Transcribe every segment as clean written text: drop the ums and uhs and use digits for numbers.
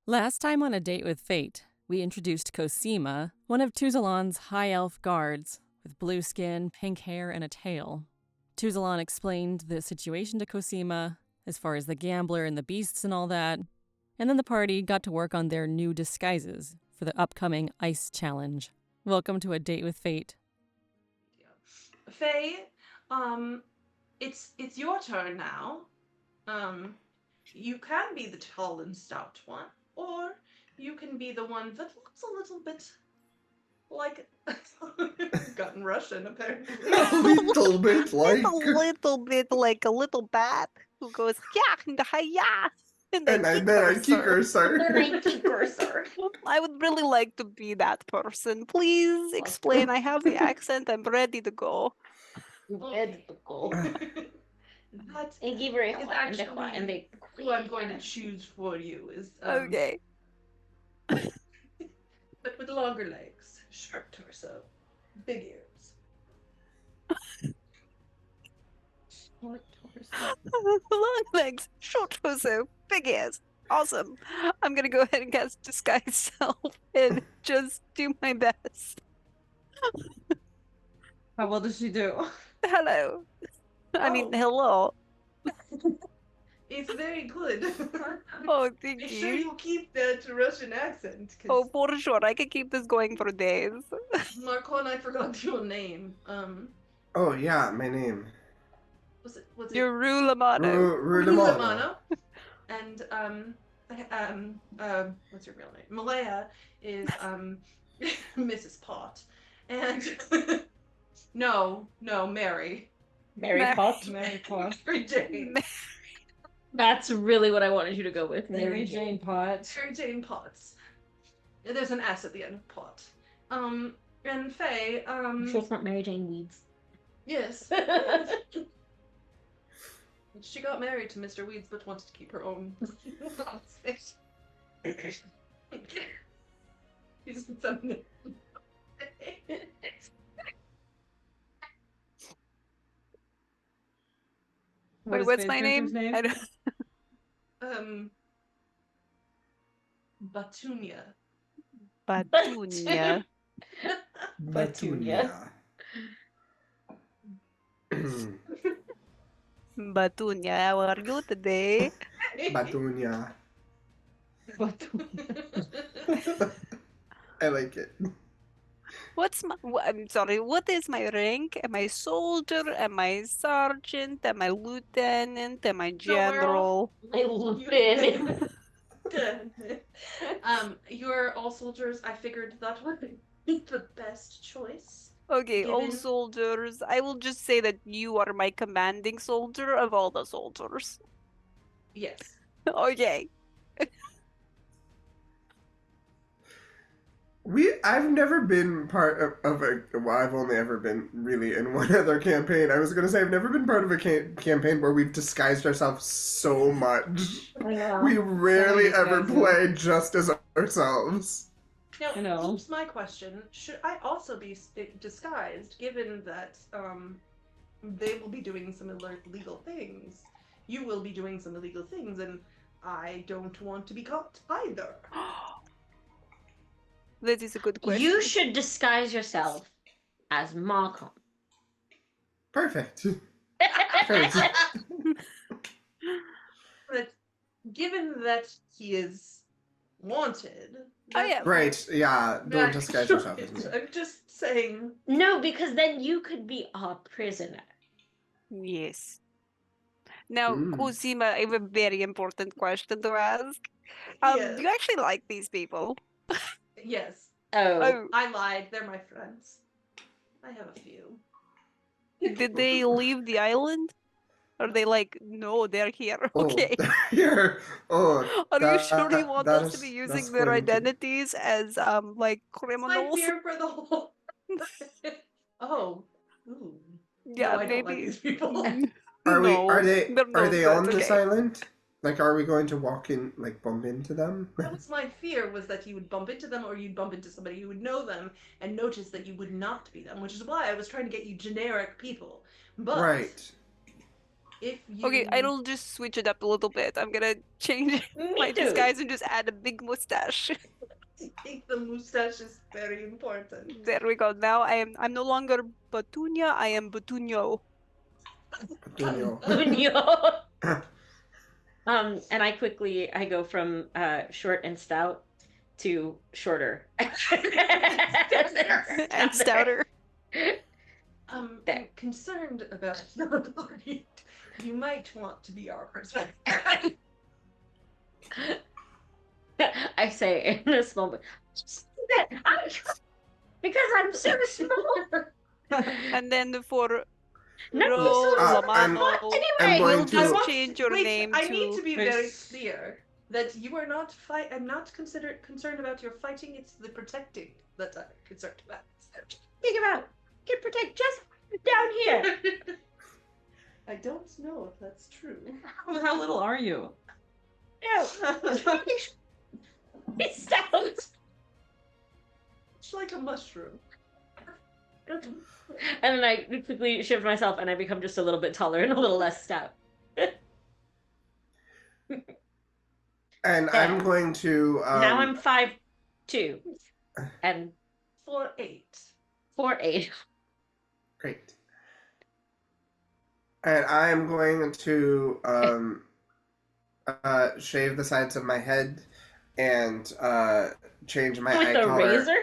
Last time on A Date with Fate, we introduced Kosima, one of Tuzalon's high elf guards, with blue skin, pink hair, and a tail. Tuzalon explained the situation to Kosima, as far as the gambler and the beasts and all that, and then the party got to work on their new disguises for the upcoming Ice Challenge. Welcome to A Date with Fate. Faye, it's your turn now. You can be the tall and stout one, or you can be the one that looks a little bit like gotten Russian apparently. A little bit like a little bat who goes yeah. And then I keep cursor. I would really like to be that person. Please explain. I have the accent. I'm ready to go. Ready to go. That is actually who I'm going to choose for you. Is okay. But with longer legs, short torso, big ears. Short torso. Long legs, short torso, big ears. Awesome. I'm gonna go ahead and cast Disguise Self and just do my best. How well does she do? Hello. I mean, hello. It's very good. Oh, thank Make you. sure you keep that Russian accent. Oh, for sure. I could keep this going for days. Marcon, I forgot your name. Oh yeah, my name. Was it You're Rulamano. Rulamano. And what's your real name? Malaya is Mrs. Pot. And no, Mary. Mary Pot. Mary Pot. Mary Jane. That's really what I wanted you to go with. Mary Jane Potts. Mary Jane Potts. There's an S at the end of Pot. And Faye, I'm sure it's not Mary Jane Weeds. Yes. She got married to Mr. Weeds, but wanted to keep her own. She's something. Wait, what's my name? I don't... Batunia. Batunia. Batunia. Batunia, how are you today? Batunia. I like it. I'm sorry, what is my rank? Am I soldier? Am I sergeant? Am I lieutenant? Am I general? My lieutenant. You're all soldiers. I figured that would be the best choice. Okay, all soldiers. I will just say that you are my commanding soldier of all the soldiers. Yes. Okay. I've never been part of a. Well, I've only ever been really in one other campaign. I was gonna say I've never been part of a campaign where we've disguised ourselves so much. We rarely ever play just as ourselves. Now, here's my question: should I also be disguised, given that they will be doing some illegal things? You will be doing some illegal things, and I don't want to be caught either. That is a good question. You should disguise yourself as Marcon. Perfect. But given that he is wanted... Oh, yeah. Right, yeah. Don't disguise yourself. I'm just saying... No, because then you could be a prisoner. Yes. Now, Kosima, I have a very important question to ask. Yes. Do you actually like these people? Yes. Oh. I lied. They're my friends. I have a few. Did they leave the island? Are they like, no, they're here? Oh, Okay. Here. Oh, Are you sure you want us to be using their identities as like criminals? My fear for the whole. Oh. Ooh. Yeah, no, I maybe. don't like these people. Are they on this okay. island? Like, are we going to walk in, like, bump into them? That was my fear, was that you would bump into them, or you'd bump into somebody who would know them and notice that you would not be them, which is why I was trying to get you generic people. But right. if you Okay, I'll just switch it up a little bit. I'm gonna change my too. disguise and just add a big mustache. I think the mustache is very important. There we go. Now I'm no longer Batunia, I am Batunio. Petunio. And I go from short and stout to shorter And stouter. I'm There. concerned about you might want to be our person. I say in a small bit. Because I'm so small. And then for No, Ro so Lamano, anyway, we'll to- just I want- change your wait, name I to. need to be very Miss- clear that you are not I'm not concerned about your fighting. It's the protecting that I'm concerned about. think about get protect just down here. I don't know if that's true. How little are you? No, it's stout. It's like a mushroom. And then I quickly shift myself, and I become just a little bit taller and a little less stout. And I'm going to. Now I'm 5'2", and 4'8". 4'8". Great. And I'm going to shave the sides of my head and change my eye With a color. razor.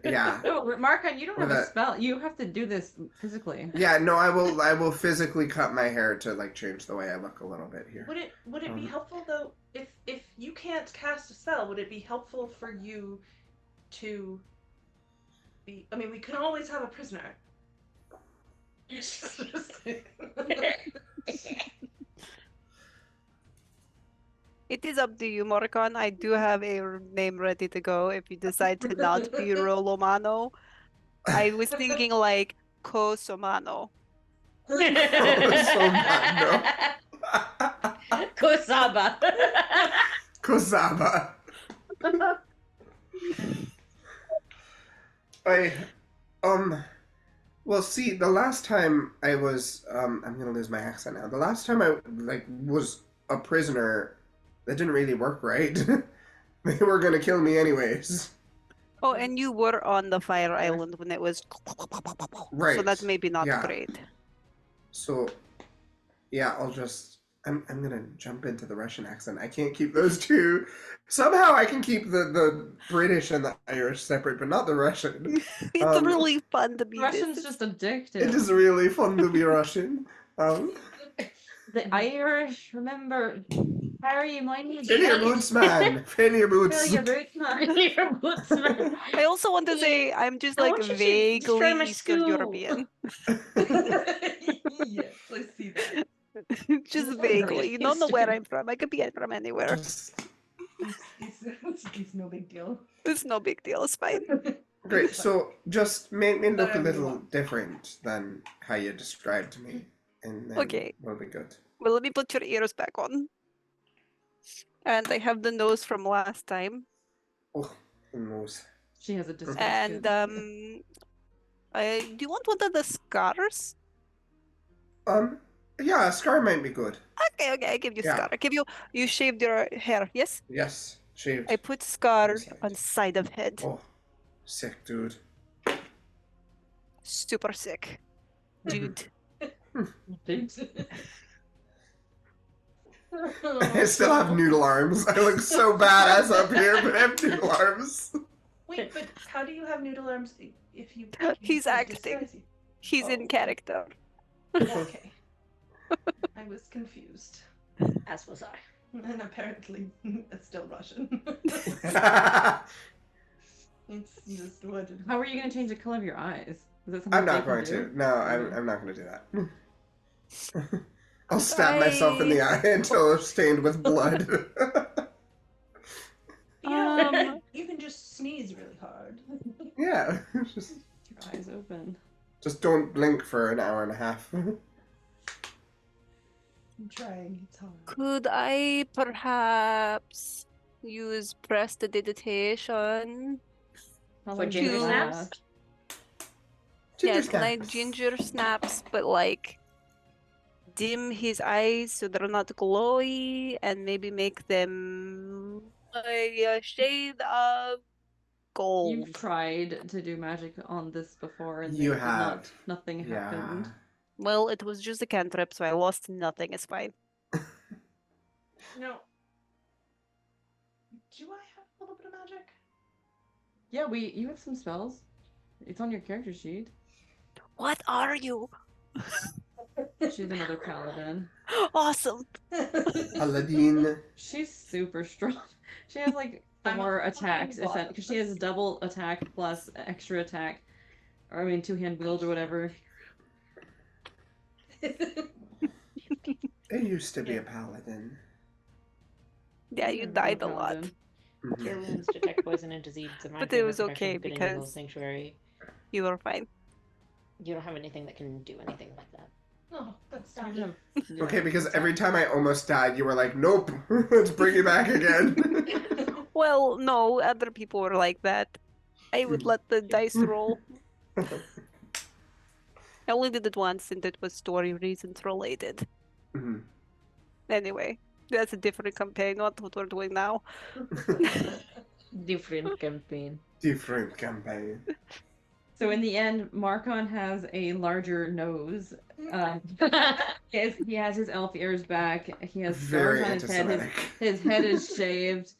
Yeah. Oh, Marcon, you don't have With a a- spell. You have to do this physically. Yeah, no, I will physically cut my hair to like change the way I look a little bit here. Would it be helpful though if you can't cast a spell? Would it be helpful for you to be? I mean, we can always have a prisoner. It is up to you, Morcon. I do have a name ready to go if you decide to not be Rolomano. I was thinking like Kosomano. Kosaba. Kosama. Well, see, the last time I was, I'm gonna lose my accent now. The last time I, was a prisoner, that didn't really work right. They were gonna kill me anyways. Oh, and you were on the fire island when it was. Right. So that's maybe not Yeah. great. So, yeah, I'm gonna jump into the Russian accent. I can't keep those two. Somehow I can keep the British and the Irish separate, but not the Russian. It's really fun to be Russian's this. just addictive. It is really fun to be Russian. The Irish, remember, Harry, my name is Fill your boots, man. Fill your boots. Fill your boots, man. Your boots, man. I also want to say I'm just I like want you to destroy my vaguely Eastern school. European. Yes, I see that. Just vaguely. You don't know where I'm from. I could be from anywhere. It's no big deal. It's no big deal. It's fine. Great. So just make me look a Whatever you little want. different than how you described me, and then Okay. we'll be good. Well, let me put your ears back on. And I have the nose from last time. Oh, the nose. She has a distinct. And do you want one of the scars? Yeah, a scar might be good. Okay, I give you Yeah. scar. I give you. You shaved your hair, yes? Yes, shaved. I put scar Inside. on side of head. Oh, sick, dude. Super sick, dude. I still have noodle arms. I look so badass up here, but I have noodle arms. Wait, but how do you have noodle arms if you? He's can't acting. disguise you? He's Oh. in character. Okay. I was confused. As was I. And apparently, it's still Russian. It's just what it How are you going to change the color of your eyes? Is that something I'm not they can going do? to. No, I'm not going to do that. I'll stab myself in the eye until it's stained with blood. You can just sneeze really hard. Yeah, just Your eyes open. don't blink for an hour and a half. I'm trying. It's hard. Could I perhaps use prestidigitation? For ginger Two. snaps? Ginger Yes, can I snaps. ginger snaps, but like dim his eyes so they're not glowy, and maybe make them a shade of gold. You've tried to do magic on this before, and You they did have. not. Nothing happened. Yeah. Well, it was just a cantrip, so I lost nothing. It's fine. No. Do I have a little bit of magic? Yeah, you have some spells. It's on your character sheet. What are you? She's another paladin. Awesome. Paladin. She's super strong. She has like I'm a 4 fucking attacks, boss. because she has double attack plus extra attack. Or I mean, 2-hand wield or whatever. It used to be a paladin. Yeah, you You're died a paladin. lot. Mhm. Your wounds detect poison and disease. And But it was okay the because- sanctuary. You were fine. You don't have anything that can do anything like that. Oh, that's You sad. have- yeah, Okay, because it's every not- time I almost died, you were like, nope, let's bring you back again. Well, no, other people were like that. I would let the dice roll. I only did it once, and it was story reasons related. Mhm. Anyway, that's a different campaign, not what we're doing now. Different campaign. Different campaign. So in the end, Marcon has a larger nose. He has his elf ears back. He has scars Very on his head. anti-Semitic. His head is shaved.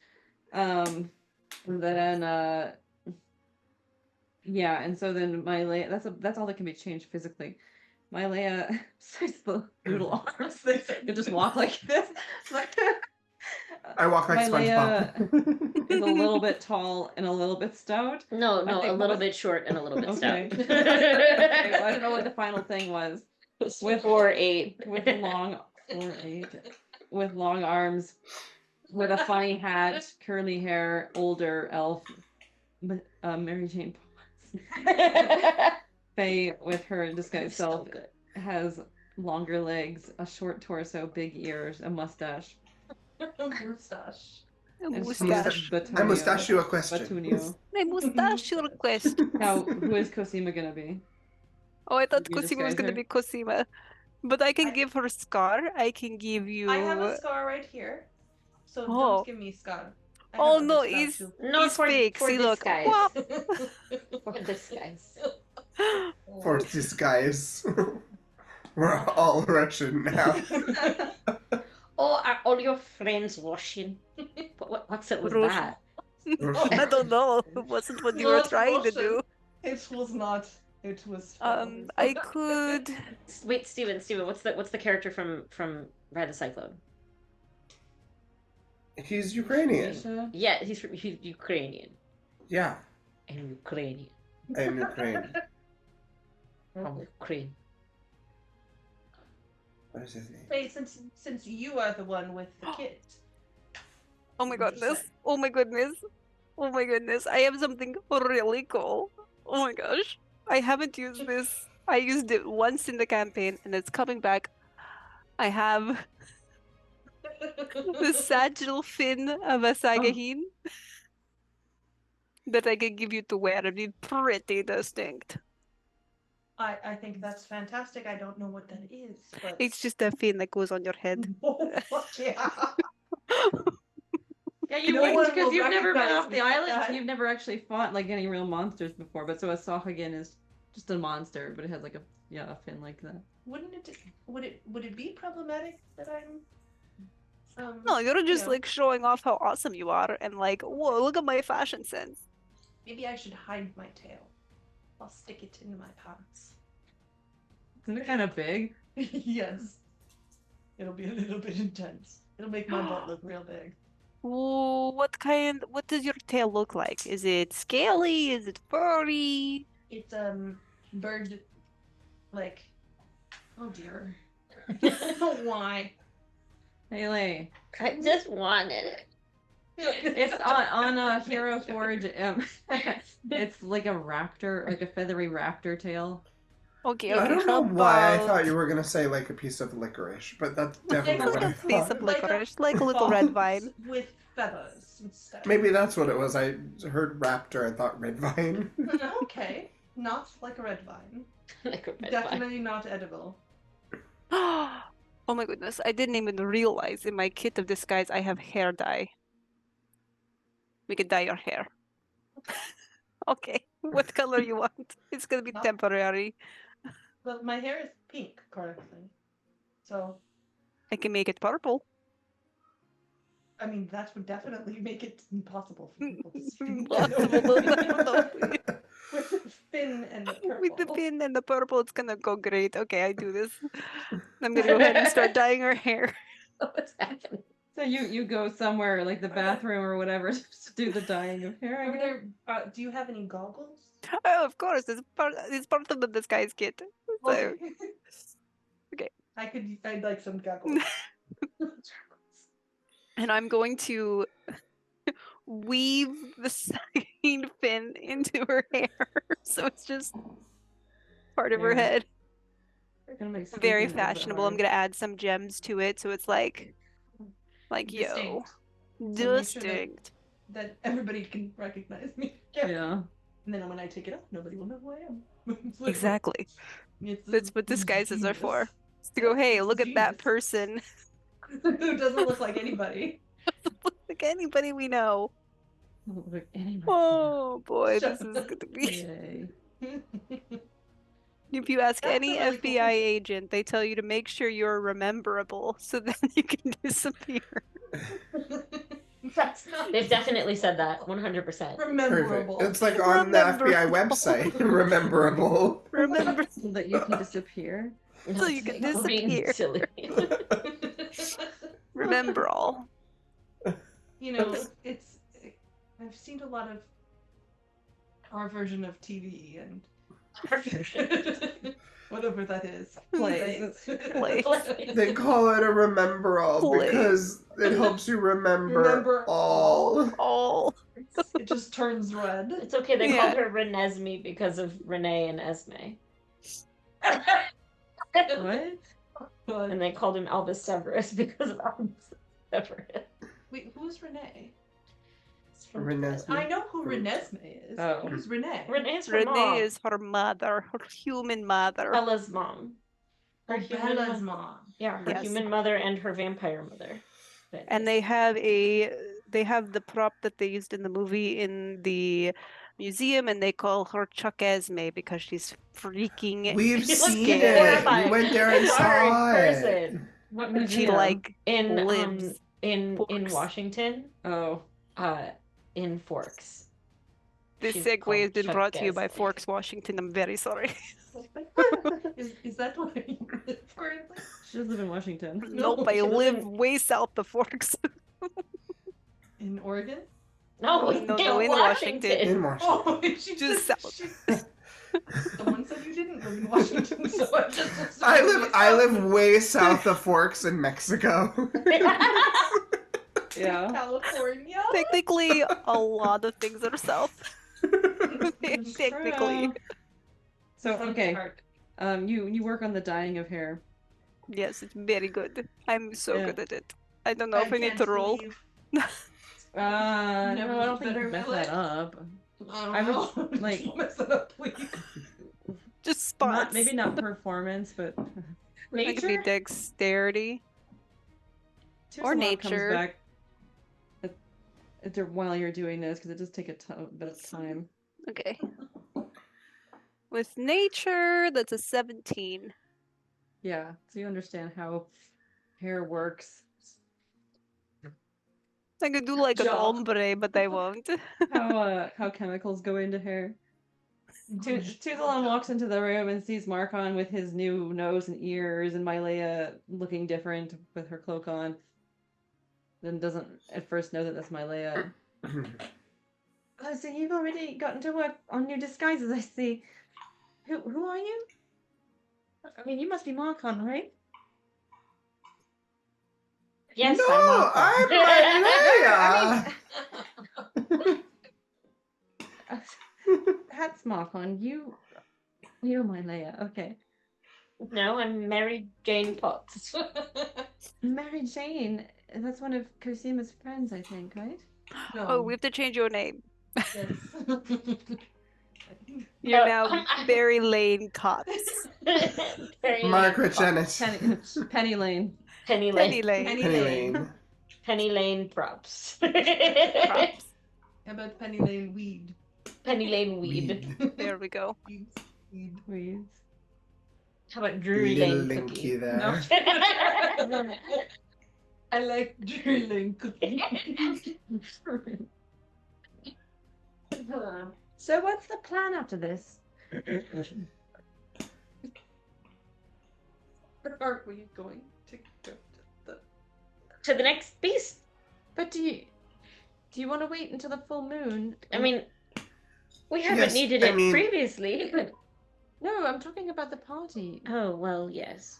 And then yeah, and so then Mylea, that's all that can be changed physically. Mylea, besides the noodle arms, they can just walk like this. I walk like Mylea SpongeBob. is a little bit tall and a little bit stout. No, I no, a think little what- bit short and a little bit Okay. stout. Okay, well, I don't know what the final thing was. With 4-8. With long, or 8, with long arms, with a funny hat, curly hair, older elf, Mary Jane Potts. Faye, with her disguised self, So good. has longer legs, a short torso, big ears, a mustache. Moustache. A and she's mustache. Batunio. I must ask you a question. Batunio. A mustache request. Now, who is Kosima gonna be? Oh, I thought You Kosima was disguise gonna her? be Kosima. But I can I- give her Scar. I can give you. I have a scar right here. So Oh. don't give me scar. I Oh have no, other scar he's too. No, he's for, fake. for See, this look. guy. Wah! For this guys. For this guys. We're all Russian now. Oh, are all your friends Russian? What's it with Russian. that? I don't know. It wasn't what you were Not trying to Russian. do. It was not. It was. I could. Wait, Steven, what's the character from Ride the Cyclone? He's Ukrainian. Misha? Yeah, he's Ukrainian. Yeah, And Ukrainian. I'm Ukrainian. From Ukraine. What is his name? Wait, since you are the one with the kit. Oh my goodness. Oh my goodness. Oh my goodness. I have something really cool. Oh my gosh. I haven't used this. I used it once in the campaign and it's coming back. I have the sagittal fin of a Sagahin that I can give you to wear. It'd be pretty distinct. I think that's fantastic. I don't know what that is, but It's just a fin that goes on your head. Oh, fuck yeah. Yeah, you No wouldn't one because will you've never been recognize off me the like island. that. You've never actually fought like any real monsters before. But so a Sahagin is just a monster, but it has like a fin like that. Would it be problematic that I'm No, you're just Yeah. like showing off how awesome you are and like, whoa, look at my fashion sense. maybe I should hide my tail. I'll stick it in my pants. Isn't it kind of big? Yes. It'll be a little bit intense. It'll make my butt look real big. Ooh, what does your tail look like? Is it scaly? Is it furry? It's bird like oh dear. Why? Haley, I just wanted it. it's on Hero Forge. It's like a raptor, like a feathery raptor tail. Okay, I okay, don't know how why I about- thought you were gonna say like a piece of licorice, but that's definitely Like what I a piece thought. of licorice, like a little red vine. With feathers instead. Maybe that's what it was. I heard raptor and thought red vine. Okay. Not like a red vine. Like a red vine. Definitely not edible. Oh my goodness, I didn't even realize in my kit of disguise I have hair dye. We can dye your hair. Okay, what color you want? It's gonna be temporary. But my hair is pink currently. So, I can make it purple. I mean, that would definitely make it impossible for people to see. With the fin and the purple. With the pin and the purple, it's gonna go great. Okay, I do this. I'm gonna go ahead and start dyeing her hair. What's happening? So you go somewhere like the bathroom or whatever to do the dyeing of hair. I Are guess? there, do you have any goggles? Oh, of course, it's part of the disguise kit. So, Okay. I'd like some goggles. and I'm going to weave the side fin into her hair, so it's just part of her Yeah. head. Gonna make Very sleeping a little bit fashionable. I'm harder. gonna add some gems to it, so it's like yo, Distinct. So make sure distinct. that everybody can recognize me. Yeah. And then when I take it off, nobody will know who I am. It's like- Exactly. That's what disguises are for. genius. It's to go, hey, look at that Genius. person. Who doesn't look like anybody. Like anybody we know. Doesn't look anybody. Oh boy, Shut this is up. gonna be. Yay. If you ask That's any a really cool FBI thing. agent, they tell you to make sure you're rememberable, so then you can disappear. That's not They've definitely said that 100%. Perfect. rememberable. It's like on the FBI website. Rememberable. Remember, So that you can disappear. so you can Not being disappear. silly. Remember all. You know, I've seen a lot of our version of TV and whatever that is. Plays. Plays. They call it a remember all Play. because it helps you remember all. All. It just turns red. It's okay, they Yeah. called her Renesmee because of Renee and Esme. What? But, And they called him Elvis Severus because of Elvis Severus. wait, who's Renee? It's from Renesmee. I know who Renesmee is. Oh. Who's Renee? Renee's her mom. Renee is her mother, her human mother. Bella's mom. Her Oh, human Bella's mo- mom. Yeah, her Yes. human mother and her vampire mother. And they have the prop that they used in the movie in the museum, and they call her Chuck Esme because she's freaking. We've She looks seen it. terrifying. We went there and It's her in saw it. person. What She museum? like In lives. in Forks. Washington, Oh. in Forks. This She's segue called has been Chuck brought to you by Esme. Forks, Washington. I'm very sorry. Is that where you live currently? She does live in Washington. Nope, I she live lives way south of Forks. In Oregon? No, No, in Washington. In Washington. Oh, she Just said, south. Someone said you didn't live in Washington, so I just assumed I you live lived way south of Forks in Mexico. Yeah. in California. Technically, a lot of things are south. Technically. So Some okay. part. You work on the dyeing of hair. Yes, it's very good. I'm so Yeah. good at it. I don't know if I need can't to roll. believe- No, Never I don't think better you mess melee. that up. I I don't would, know. like- Don't mess it up, please. Just spots. Maybe not performance, but That could be Nature? dexterity. Or Tusalon nature. comes back while you're doing this because it does take a bit of time. Okay. With nature, that's a 17. Yeah, so you understand how hair works, I could do like an Job. ombre, but I won't. how chemicals go into hair. Tusalon walks into the room and sees Marcon with his new nose and ears, and Mylea looking different with her cloak on. Then doesn't at first know that that's Mylea. Oh, so you've already gotten to work on your disguises, I see. Who are you? I mean, you must be Marcon, right? Yes, No, I'm Marcon. I'm That's Marcon. You're Mylea. Okay. No, I'm Mary Jane Potts. Mary Jane. That's one of Kosima's friends, I think, right? No. Oh, we have to change your name. Yes. You're No, now Barry Lane Cops. Very Margaret Janet. Penny Lane. Penny Penny Lane. Lane. Penny Lane. Penny Lane props. Props. How about Penny Lane weed? Penny Lane weed. There we go. Weeds. Weed. Weeds. How about Drury Little Lane Linky cookie? there. I like drilling cookie. So what's the plan after this? Where are we going to go to the... To the next beast. But do you want to wait until the full moon? I mean, we haven't Yes, needed I it mean- previously. No, I'm talking about the party. Oh, well, yes.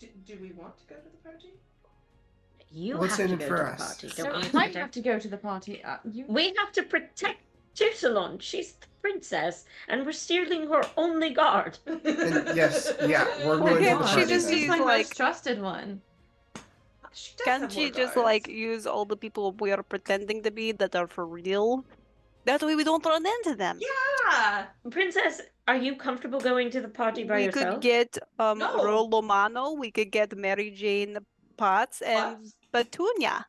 Do we want to go to the party? You What's have in to it go for to the us? party. So Don't we? I have to go to the party. We have to protect Tusalon. She's the princess, and we're stealing her only guard. And yes, yeah, we're Well, going to yeah, the she party. just then. She's my use, like- most trusted one. She does Can't have she more just guards. like use all the people we are pretending to be that are for real? That way we don't run into them. Yeah! Princess, are you comfortable going to the party by We yourself? could get No. Rolomano, we could get Mary Jane Potts and What? Petunia.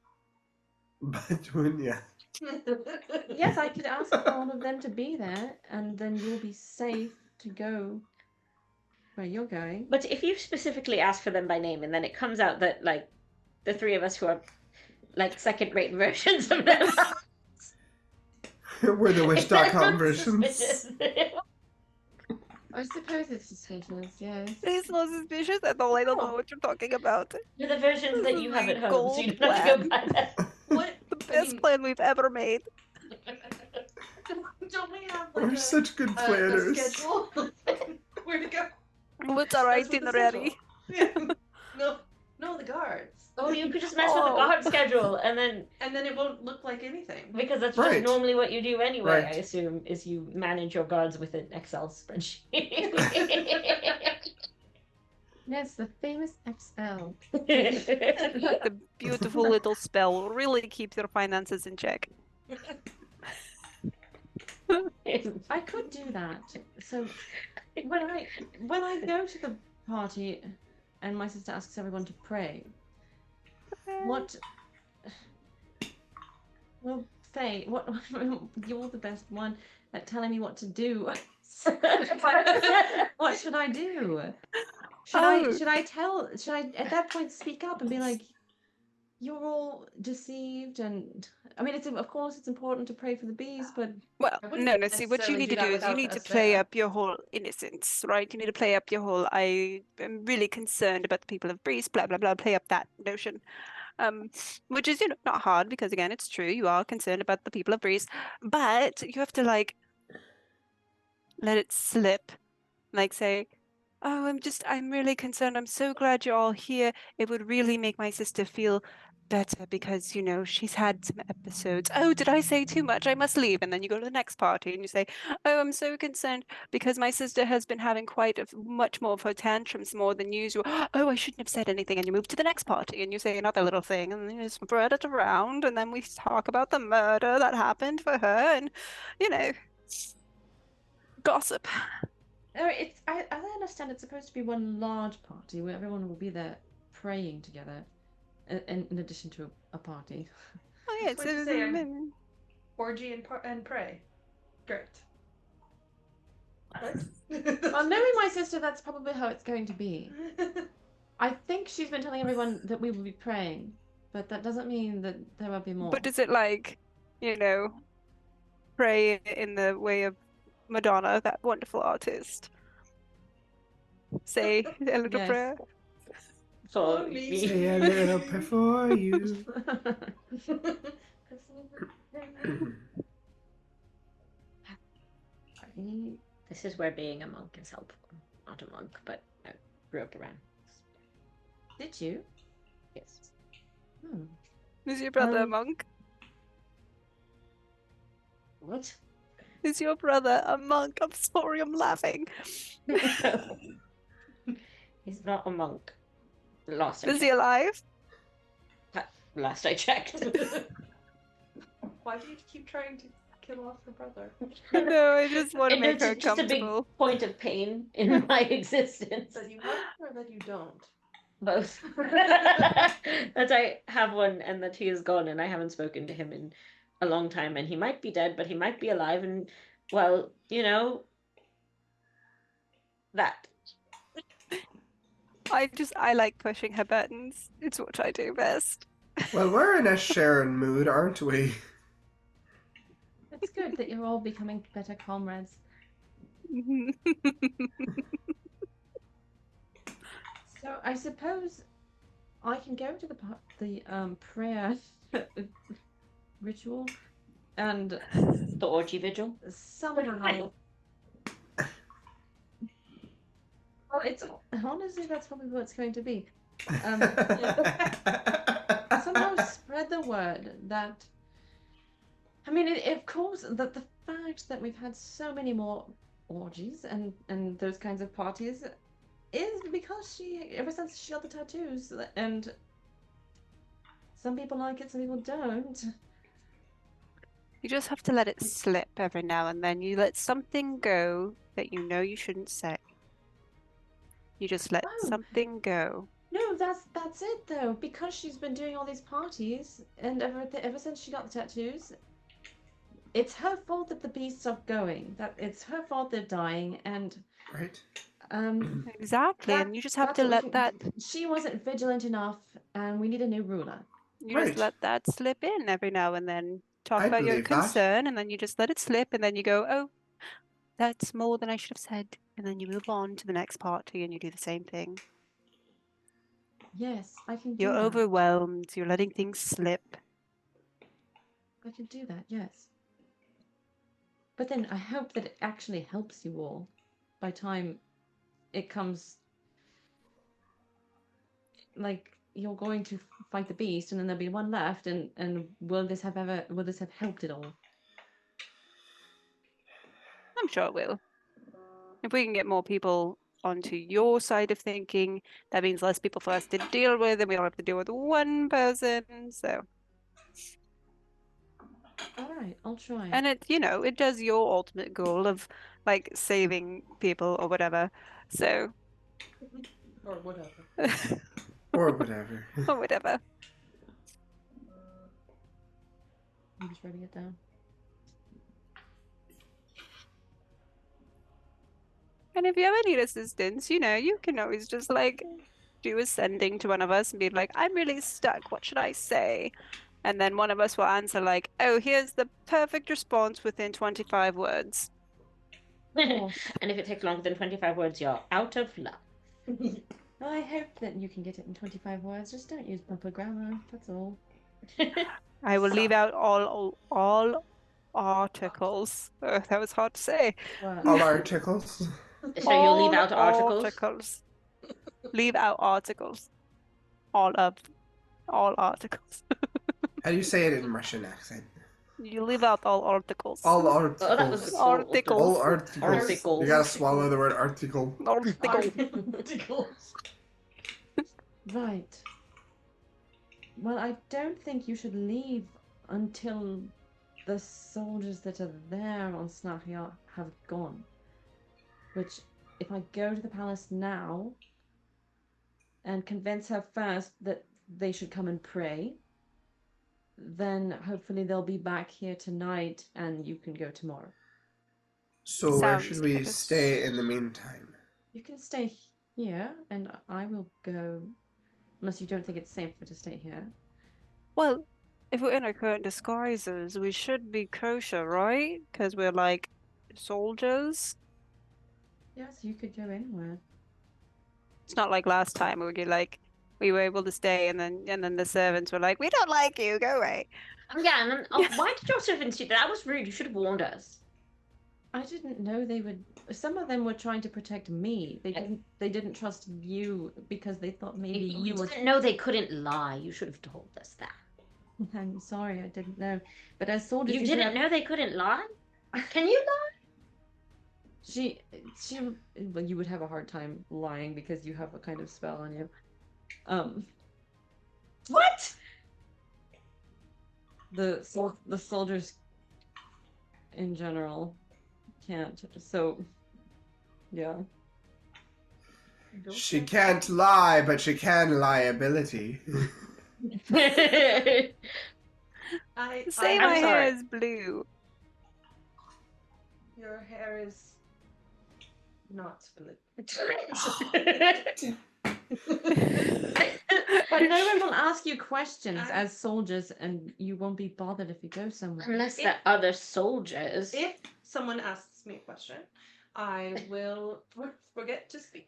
Petunia. Yes, I could ask all of them to be there, and then you'll be safe to go where you're going. But if you specifically ask for them by name, and then it comes out that, like, the three of us who are, like, second-rate versions of them. We're the Wish.com versions. Suspicious. I suppose it's suspicious, yes. It's so suspicious at all. I don't know what you're talking about. They're the versions This that is you my have at home, so you don't have to go buy them. What? The best plan we've ever made. Don't we have like We're such good a planners. schedule? Where to go? What's our That's what the itinerary? schedule- No, the guards. Oh, you could just mess with the Oh. guard schedule, and then And then it won't look like anything. because that's Right. just normally what you do anyway. Right. I assume is you manage your guards with an Excel spreadsheet. Yes, the famous XL. The beautiful little spell really keeps your finances in check. I could do that. So when I go to the party and my sister asks everyone to pray, what well, Faye, what you're the best one at telling me what to do. What should I do? Should I at that point speak up and be like, you're all deceived, and I mean, of course it's important to pray for the bees, but Well, I wouldn't no, see, what you necessarily need do to that do is you without need to us play there. up your whole innocence, right? You need to play up your whole, I am really concerned about the people of Greece, blah, blah, blah, play up that notion. Which is, not hard because, again, it's true. You are concerned about the people of Greece, but you have to, like, let it slip. Like, say, oh, I'm really concerned. I'm so glad you're all here. It would really make my sister feel better because, she's had some episodes. Oh, did I say too much? I must leave. And then you go to the next party and you say, oh, I'm so concerned because my sister has been having much more of her tantrums more than usual. Oh, I shouldn't have said anything. And you move to the next party and you say another little thing and then you spread it around and then we talk about the murder that happened for her and, gossip. no, I understand it's supposed to be one large party where everyone will be there praying together, in addition to a party. Oh, yeah, What'd you say? Orgy and pray. Great. Well, knowing my sister, that's probably how it's going to be. I think she's been telling everyone that we will be praying, but that doesn't mean that there will be more. But is it like, pray in the way of Madonna, that wonderful artist? Say a little Yes. prayer. For me. Say a little prayer for you. This is where being a monk is helpful. Not a monk, but I grew up around. Did you? Yes. Hmm. Is your brother a Um, monk? What? Is your brother a monk? I'm sorry, I'm laughing. He's not a monk. Last I Is he checked. alive? Last I checked. Why do you keep trying to kill off your brother? No, I just want to And make it's her just a big comfortable. point of pain in my existence. That you want or that you don't? Both. That I have one and that he is gone and I haven't spoken to him in a long time and he might be dead, but he might be alive and, well, that. I like pushing her buttons. It's what I do best. Well, we're in a Sharon mood, aren't we? It's good that you're all becoming better comrades. So I suppose I can go to the prayer ritual and The orgy vigil. somehow. Well, it's honestly that's probably what it's going to be. Somehow spread the word that. I mean, of course, that the fact that we've had so many more orgies and those kinds of parties is because ever since she got the tattoos, and some people like it, some people don't. You just have to let it slip every now and then. You let something go that you know you shouldn't say. You just let something go. No, that's it though. Because she's been doing all these parties, and ever since she got the tattoos, it's her fault that the beasts are going. That it's her fault they're dying, and Right. Exactly, and you just have to let that. She wasn't vigilant enough, and we need a new ruler. You just let that slip in every now and then. Talk I about your believe that. concern, and then you just let it slip, and then you go, "Oh, that's more than I should have said," and then you move on to the next party, and you do the same thing. Yes, I can do You're that. overwhelmed. You're letting things slip. I can do that, yes. But then I hope that it actually helps you all by time it comes. Like you're going to fight the beast, and then there'll be one left, and will this have helped at all? I'm sure it will. If we can get more people onto your side of thinking, that means less people for us to deal with, and we don't have to deal with one person. So. All right, I'll try. And it does your ultimate goal of like saving people or whatever. So. Or whatever. Or whatever. Or whatever. I'm just writing it down. And if you ever need assistance, you can always just like do a sending to one of us and be like, I'm really stuck. What should I say? And then one of us will answer like, oh, here's the perfect response within 25 words. And if it takes longer than 25 words, you're out of luck. Well, I hope that you can get it in 25 words. Just don't use proper grammar. That's all. I will leave out all articles. Oh, that was hard to say. What? All articles. So you'll leave out articles? Leave out articles. All articles. How do you say it in Russian accent? You leave out all articles. All articles. Oh, that was Articles. All articles. You gotta swallow the word article. Articles. Right. Well, I don't think you should leave until the soldiers that are there on Snahia have gone. Which, if I go to the palace now and convince her first that they should come and pray, then hopefully they'll be back here tonight and you can go tomorrow. So where should we stay in the meantime? You can stay here and I will go, unless you don't think it's safer to stay here. Well, if we're in our current disguises, we should be kosher, right? Because we're like soldiers. Yes, you could go anywhere. It's not like last time where we were able to stay and then the servants were like, we don't like you, go away. Yeah, and then, why did your servants do that? That was rude. You should have warned us. I didn't know they would. Some of them were trying to protect me. They didn't trust you because they thought maybe you were. Didn't know they couldn't lie. You should have told us that. I'm sorry, I didn't know. But as soldiers, You didn't know they couldn't lie? Can you lie? Well, you would have a hard time lying because you have a kind of spell on you. What? The soldiers in general can't. So, yeah. She can't lie, but she can liability. Say my I'm hair sorry. is blue. Your hair is not blue. But no one will ask you questions as soldiers, and you won't be bothered if you go somewhere. Unless they're other soldiers. If someone asks me a question, I will forget to speak,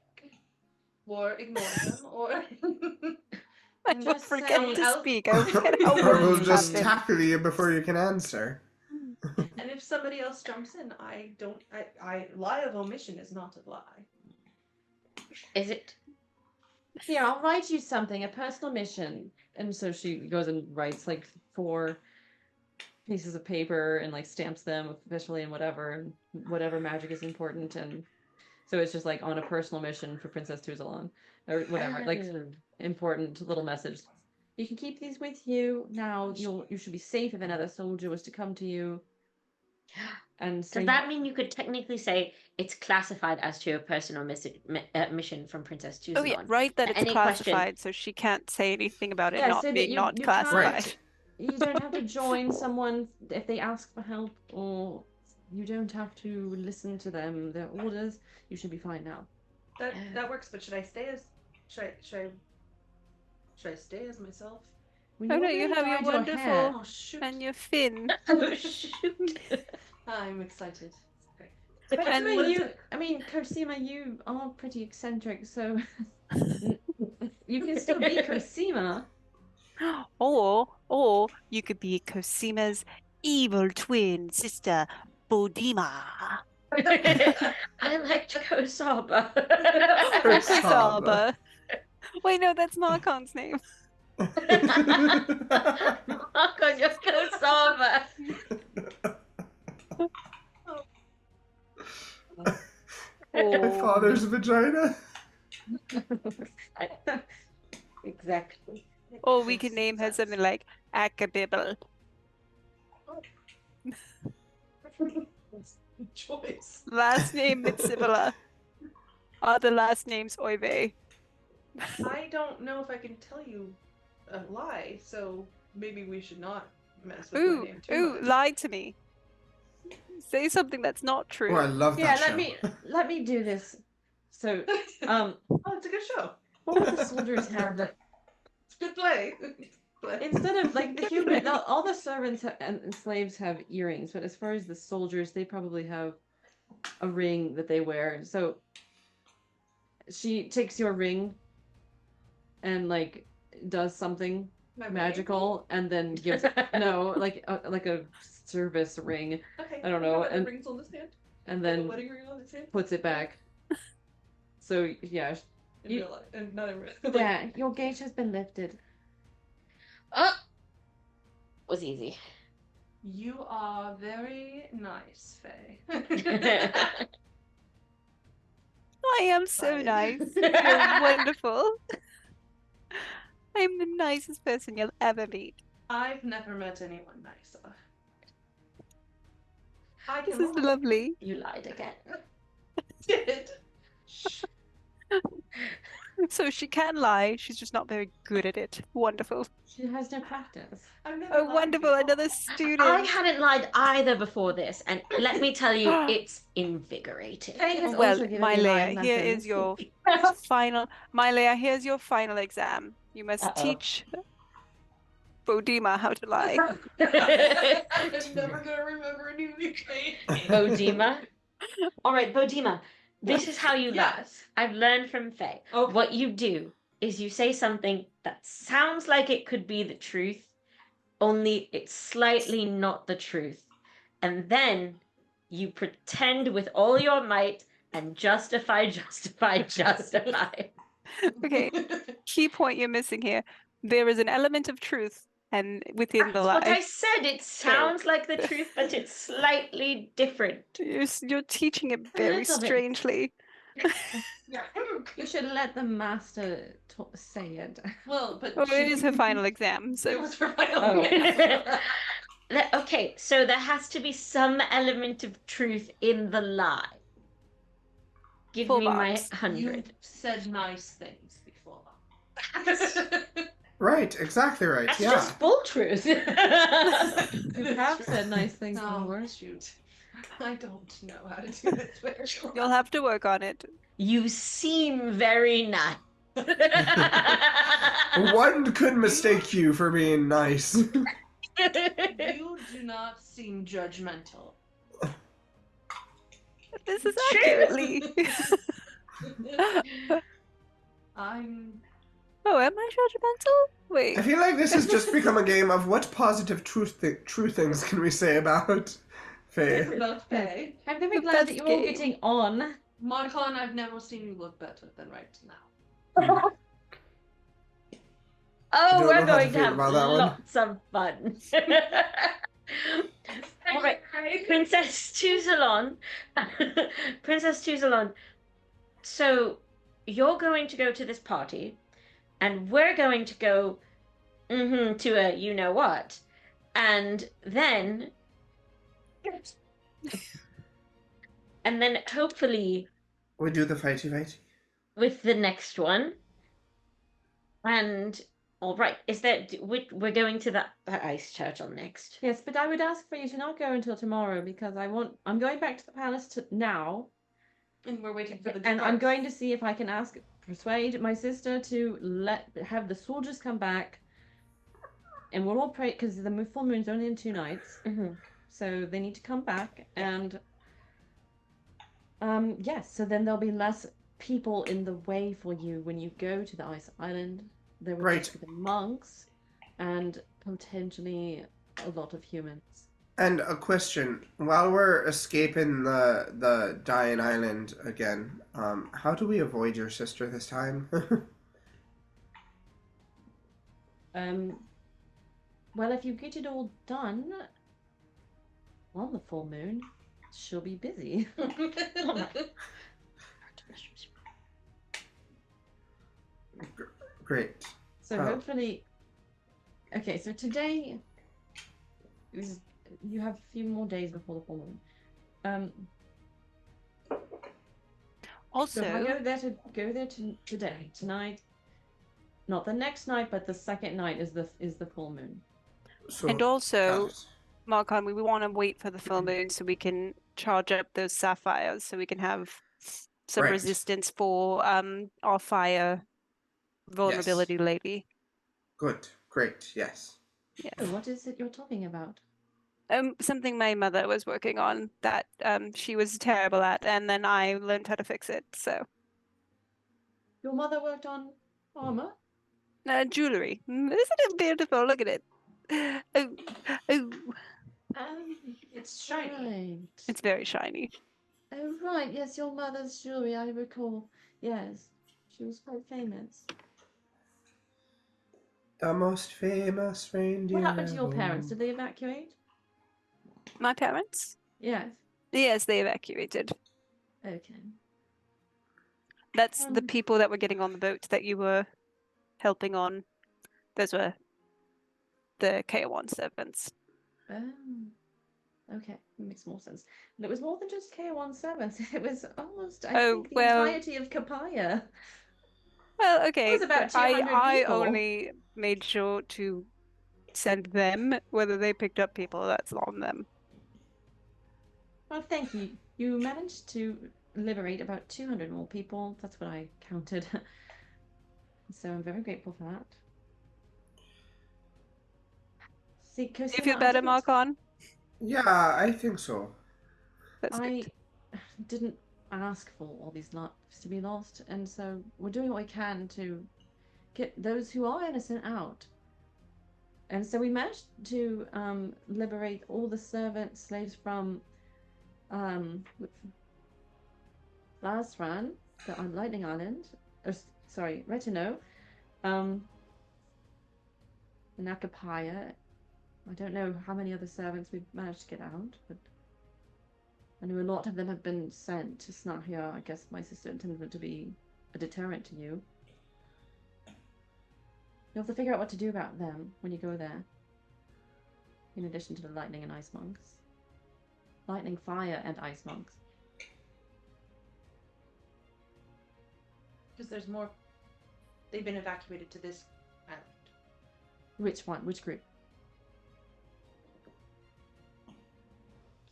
or ignore them, or I will Just forget say- to speak. I will forget how Or we'll words just happen. tackle you before you can answer. and if somebody else jumps in, I lie of omission is not a lie. Is it? Here, I'll write you something, a personal mission. And so she goes and writes like 4 pieces of paper and like stamps them officially and whatever magic is important. And so it's just like on a personal mission for Princess Tuzalon or whatever, like important little message. You can keep these with you. Now you should be safe if another soldier was to come to you. And Does that mean you could technically say it's classified as to a personal mission from Princess Tuzalon? Oh yeah, right. That it's Any classified, so she can't say anything about it Yeah, not say that being you not can't- classified. Right. You don't have to join someone if they ask for help, or you don't have to listen to their orders. You should be fine now. That works. But should I stay as should I stay as myself? When Oh no, you're you gonna have your dyed wonderful hair- Oh shoot! and your fin. Oh, shoot. I'm excited. Okay. But And Kosima, you are pretty eccentric, so you can still be Kosima. Or you could be Cosima's evil twin sister, Bodima. I liked Kosaba. Kosaba. Wait, no, that's Marcon's name. Marcon, you're Kosaba. My father's vagina. Exactly. Or we could name her something like Akabibble. Choice. Last name Mitsibila. Other last names Oive. I don't know if I can tell you a lie, so maybe we should not mess with my Ooh, name too much. lie to me. Say something that's not true. Oh, I love Yeah, that let me do this. So, Oh, it's a good show. what would the soldiers have that It's good play. instead of like the human, all the servants and slaves have earrings, but as far as the soldiers, they probably have a ring that they wear. So she takes your ring and like does something My ring? magical, and then gives like a service ring, Okay. I don't know, And and- rings on this hand. and Like a then wedding ring on this hand. puts it back. So yeah, In you- real life, and not in real. yeah, your gate has been lifted. Oh, was easy. You are very nice, Faye. I am so Bye. nice. You're wonderful. I'm the nicest person you'll ever meet. I've never met anyone nicer. I This can is lovely. You lied again. did. So she can lie, she's just not very good at it. Wonderful. She has no practice. I've never Oh, lied wonderful. before. Another student. I hadn't lied either before this, and let me tell you, it's invigorating. Faye has Well, also given my me Leia, lying here lessons. is your final. My Leia, here's your final exam. You must Uh-oh. teach Bodima how to lie. I'm never gonna remember anything. Bodima. All right, Bodima. This is how you lie. Yes. I've learned from Faye. Okay. What you do is you say something that sounds like it could be the truth, only it's slightly not the truth. And then you pretend with all your might and justify. Okay, key point you're missing here. There is an element of truth and within the That's what I lie. said. It sounds like the truth, but it's slightly different. You're teaching it very little bit. strangely. Yeah. You should let the master say it. Well, but Oh, it is her final exam, It so was her final. Oh. Okay, so there has to be some element of truth in the lie. Give Full me my marks. 100. You said nice things before. Right, exactly right. That's yeah. just full truth. You have said nice things Oh, before. shoot. I don't know how to do this very well. You'll have to work on it. You seem very nice. One could mistake you for being nice. You do not seem judgmental. This is True. accurately. I'm. Oh, am I judgmental? Wait. I feel like this has just become a game of what positive true things can we say about Faye? About Faye. I'm very The glad that best you're all game. getting on. Marcon, I've never seen you look better than right now. Oh, don't we're know how to going to feel have about that one. lots of fun. All right, Princess Tuzalon. Princess Tuzalon. So you're going to go to this party, and we're going to go to a you know what, and then hopefully We do the fighty. with the next one. And all right, is that we're going to that ice church on next? Yes, but I would ask for you to not go until tomorrow because I'm going back to the palace now, And we're waiting for the and I'm dwarf. going to see if I can persuade my sister to have the soldiers come back, and we'll all pray because the full moon's only in 2 nights, so they need to come back, and yes, so then there'll be less people in the way for you when you go to the ice island. There will just be the monks and potentially a lot of humans. And a question: while we're escaping the dying island again, how do we avoid your sister this time? Well, if you get it all done on the full moon, she'll be busy. Great. So hopefully, okay. So today, you have a few more days before the full moon. Also, So if I go there today, tonight, not the next night, but the second night is the full moon. So, and also, got it. Marcon, we want to wait for the full moon so we can charge up those sapphires so we can have some Right. resistance for our fire vulnerability lady. Good. Great. Yes. Yes. So what is it you're talking about? Something my mother was working on that she was terrible at, and then I learned how to fix it. So Your mother worked on armor? jewelry. Isn't it beautiful? Look at it. Oh, oh, It's shiny. Right. it's very shiny. Oh, right. Yes, your mother's jewelry, I recall. Yes, she was quite famous. The most famous reindeer. What happened to your parents? ever. Did they evacuate? My parents? Yes. Yes, they evacuated. Okay. That's the people that were getting on the boat that you were helping on. Those were the Cayawan servants. Oh. Okay, makes more sense. And it was more than just K17. It was almost, I think, the entirety of Kapaya. Well, okay. It was about 200 I people. only made sure to send them. Whether they picked up people, that's on them. Well, thank you. You managed to liberate about 200 more people. That's what I counted. So I'm very grateful for that. See, Do you Kosima, feel better, Marcon? Yeah, I think so. That's I good. didn't ask for all these lives to be lost, and so we're doing what we can to get those who are innocent out. And so we managed to liberate all the slaves from Lasran, on Lightning Island, sorry, Retino, Nakapaya. I don't know how many other servants we've managed to get out, but I know a lot of them have been sent to Snahia. I guess my sister intended it to be a deterrent to you. You'll have to figure out what to do about them when you go there. In addition to the lightning and ice monks. Lightning, fire, and ice monks. Because there's more. They've been evacuated to this island. Which one? Which group?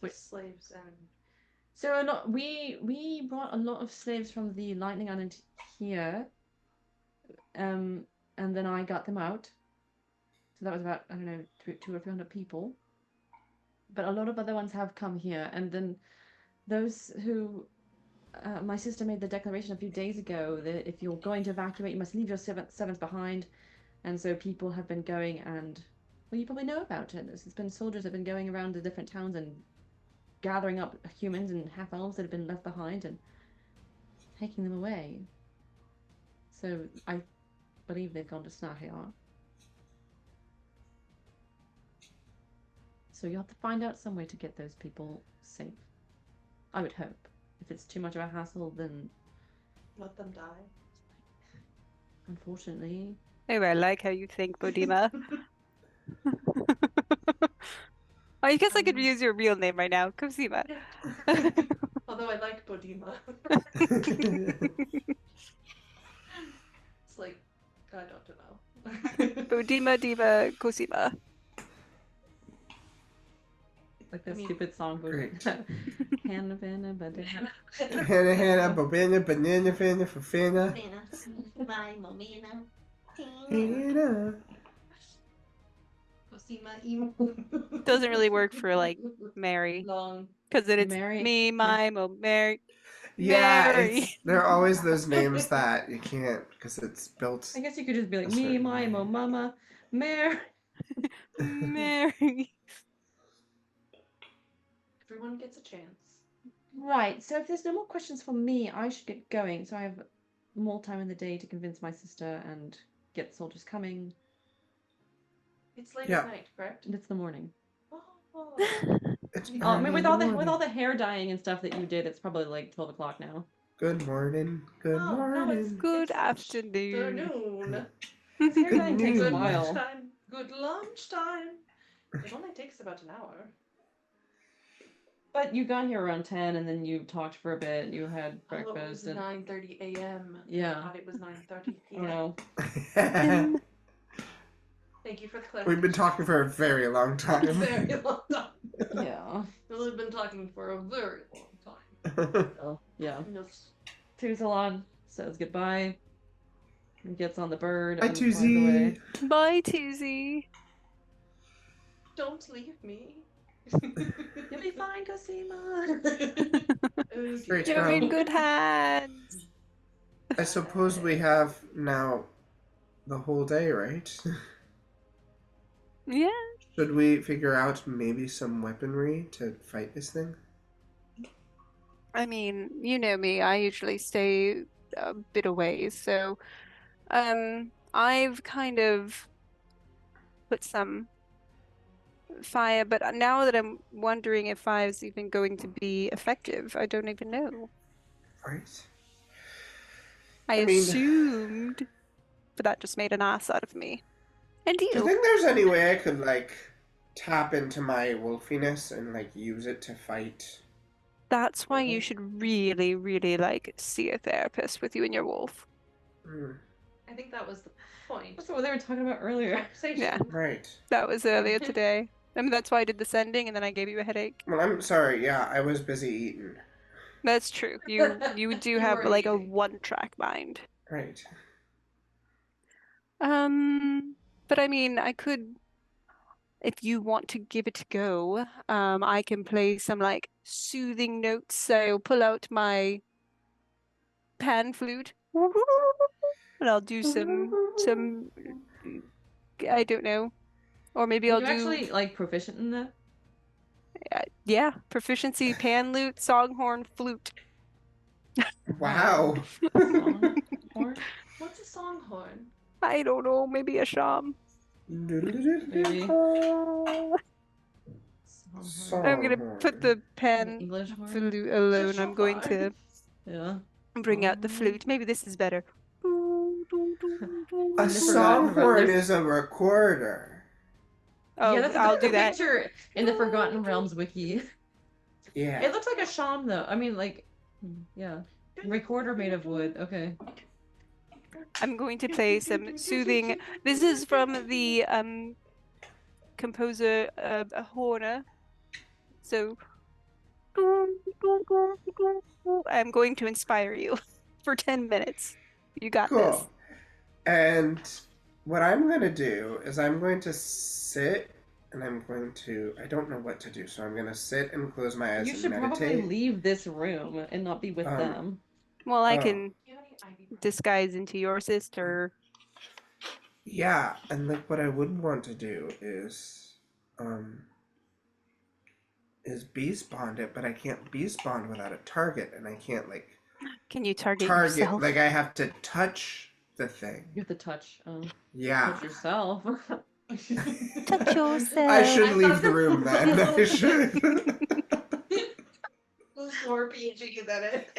With slaves and. So a lot. We brought a lot of slaves from the Lightning Island here. And then I got them out. So that was about, I don't know, 200 or 300 people. But a lot of other ones have come here. And then those who... my sister made the declaration a few days ago that if you're going to evacuate, you must leave your servants behind. And so people have been going and... Well, you probably know about it. It's been soldiers have been going around the different towns and gathering up humans and half-elves that have been left behind and taking them away. So I believe they've gone to Snahiyar. So you'll have to find out some way to get those people safe. I would hope. If it's too much of a hassle, then... Let them die. Unfortunately. Anyway, I like how you think, Bodima. I guess I could use your real name right now, Kosima. Yeah. Although I like Bodima. It's like, I don't know. Bodima, Diva, Kosima. Like that stupid song. Great. Hannah, Vanna, Banana. Hannah, Bobina, Banana, Fanna, Fafana. My Momina. Hannah. Kosima, emo. Doesn't really work for like Mary. Long. Because then it's Mary. me, my, Mary. Yeah, Mary. there are always those names that you can't because it's built. I guess you could just be like a me, certain my, way. mo, mama, Mary. Mary. Everyone gets a chance. Right, so if there's no more questions for me, I should get going. So I have more time in the day to convince my sister and get soldiers coming. It's late Yeah. at night, correct? And it's the morning. Oh. It's Oh, I mean, early with in all the the morning. hair dyeing and stuff that you did, it's probably like 12 o'clock now. Good morning. Good Oh, no, morning. it's Good afternoon. afternoon. Hair dyeing takes a Good while. lunchtime. Good lunchtime. It only takes about an hour. But you got here around 10 and then you talked for a bit. You had Oh, it was breakfast and 9:30 a.m. I Yeah. thought it was 9:30 I p.m. don't know. Thank you for the clarification. We've been talking for a very long a time. very long time. Yeah. We've been talking for a very long time. Oh, yeah. Yes. Tuzalon says goodbye. And gets on the bird Hi, and flies Tuzi. away. Bye, Tuesy. Don't leave me. You'll be fine, Kosima. Oh, Great dear. You're in job. good hands. I suppose we have now the whole day, right? Yeah. Should we figure out maybe some weaponry to fight this thing? I mean, you know me, I usually stay a bit away, so I've kind of put some fire, but now that I'm wondering if fire is even going to be effective, I don't even know. Right. I I mean- assumed, but that just made an ass out of me. And Do you you? think there's any way I could, like, tap into my wolfiness and, like, use it to fight? That's why you should really, really like see a therapist with you and your wolf. Hmm, I think that was the point. That's what they were talking about earlier. Conversation. Yeah. right. That was earlier today. I mean, that's why I did the sending, and then I gave you a headache. Well, I'm sorry. Yeah, I was busy eating. That's true. You do You have were like a eating. one-track mind. Right. But I mean, I could, if you want to give it a go, I can play some like soothing notes. So pull out my pan flute, and I'll do some, I don't know, or maybe Are I'll you do, actually like proficient in that? yeah, proficiency, pan lute, songhorn, flute. Wow. Or What's a songhorn? I don't know, maybe a sham. maybe I'm gonna put the pan English horn? flute alone. I'm going to Yeah. bring out the flute. Maybe this is better. A Forgotten songhorn about is a recorder. Oh, Yeah, that's I'll the do that. picture in the Forgotten Realms wiki. Yeah. It looks like a sham though. I mean, like, yeah, recorder made of wood. Okay. I'm going to play some soothing. This is from the composer Horner. So I'm going to inspire you for 10 minutes. You got Cool. this. And what I'm going to do is I'm going to sit and I'm going to... I don't know what to do, so I'm going to sit and close my eyes You and should meditate. probably leave this room and not be with them. Well, I can disguise into your sister. Yeah, and like what I would want to do is beast bond it, but I can't beast bond without a target, and I can't like Can you target yourself? like I have to touch the thing. You have to touch. Yeah. Touch yourself. Touch yourself. I should leave the room then. I should. Who's more PG than it?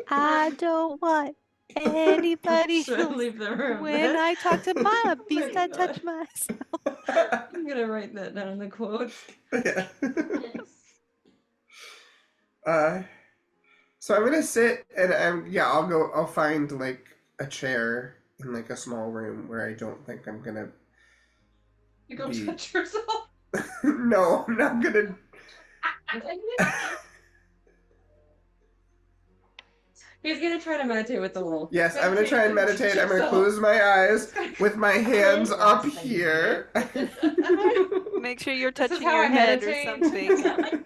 I don't want anybody Should else. leave the room. When I talk to my beast, I touch myself. I'm gonna write that down in the quotes. Yeah. So I'm gonna sit and I'll find like a chair in like a small room where I don't think I'm gonna You go touch yourself. No, I'm not gonna. He's gonna try to meditate with the wolf. Yes, I'm gonna try and meditate. I'm gonna close my eyes with my hands up here. Make sure you're touching how your I head or meditate. something.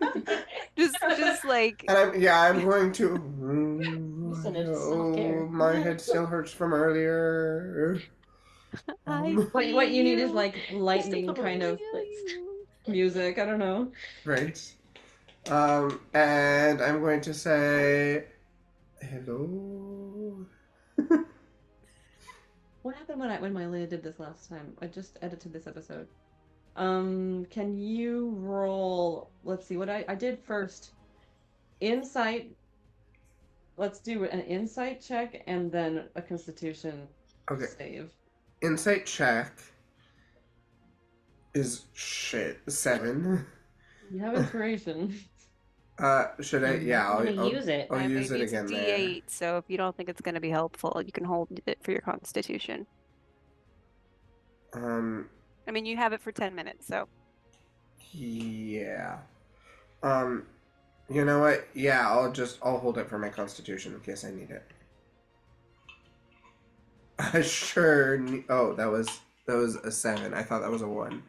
just like And I'm going to. Listen, it's self-care. My head still hurts from earlier. What you need is like lightning kind of music. I don't know. Right. And I'm going to say hello. What happened when Mylea did this last time? I just edited this episode. Can you roll? Let's see what I did first. Insight. Let's do an insight check and then a constitution save. Insight check is 7. You have inspiration. Should I? Yeah, I'll use it. I'll use it it's again a there. D8, so if you don't think it's going to be helpful, you can hold it for your constitution. I mean, you have it for 10 minutes, so. Yeah. You know what? Yeah, I'll hold it for my constitution in case I need it. Oh, that was a 7. I thought that was a 1.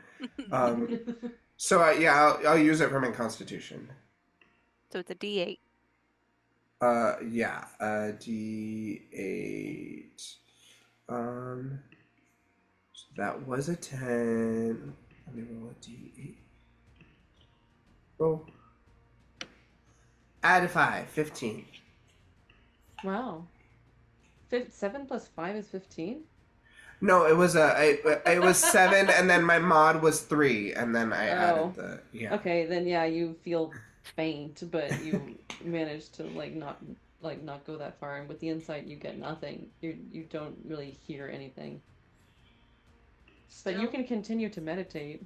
So I'll use it for my constitution. So it's a D8. Yeah, D8. So that was a 10. Let me roll a D8. Roll. Add a 5, 15. Wow. 7 plus 5 is 15? No, it was it was 7, and then my mod was 3, and then I added the Okay, then you feel faint, but you managed to not go that far, and with the insight you get nothing. You don't really hear anything. But you can continue to meditate.